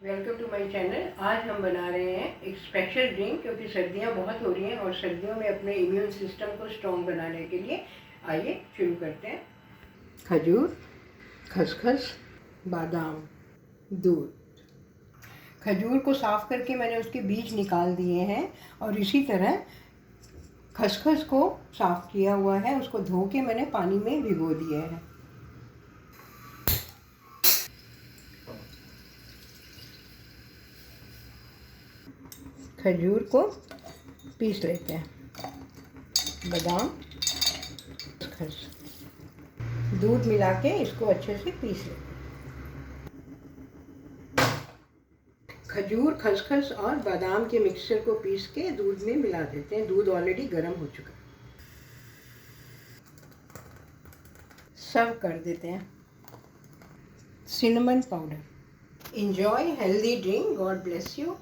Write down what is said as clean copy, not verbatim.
Welcome to my channel. आज हम बना रहे हैं एक स्पेशल ड्रिंक, क्योंकि सर्दियां बहुत हो रही हैं और सर्दियों में अपने इम्यून सिस्टम को स्ट्रॉन्ग बनाने के लिए आइए शुरू करते हैं। खजूर, खसखस, बादाम, दूध। खजूर को साफ़ करके मैंने उसके बीज निकाल दिए हैं और इसी तरह खसखस को साफ़ किया हुआ है, उसको धो के मैंने पानी में भिगो दिए हैं। खजूर को पीस लेते हैं, बादाम, खस, दूध मिला के इसको अच्छे से पीस लेते हैं। खजूर, खसखस और बादाम के मिक्सचर को पीस के दूध में मिला देते हैं। दूध ऑलरेडी गर्म हो चुका है। सर्व कर देते हैं। Cinnamon powder. Enjoy healthy drink. God bless you.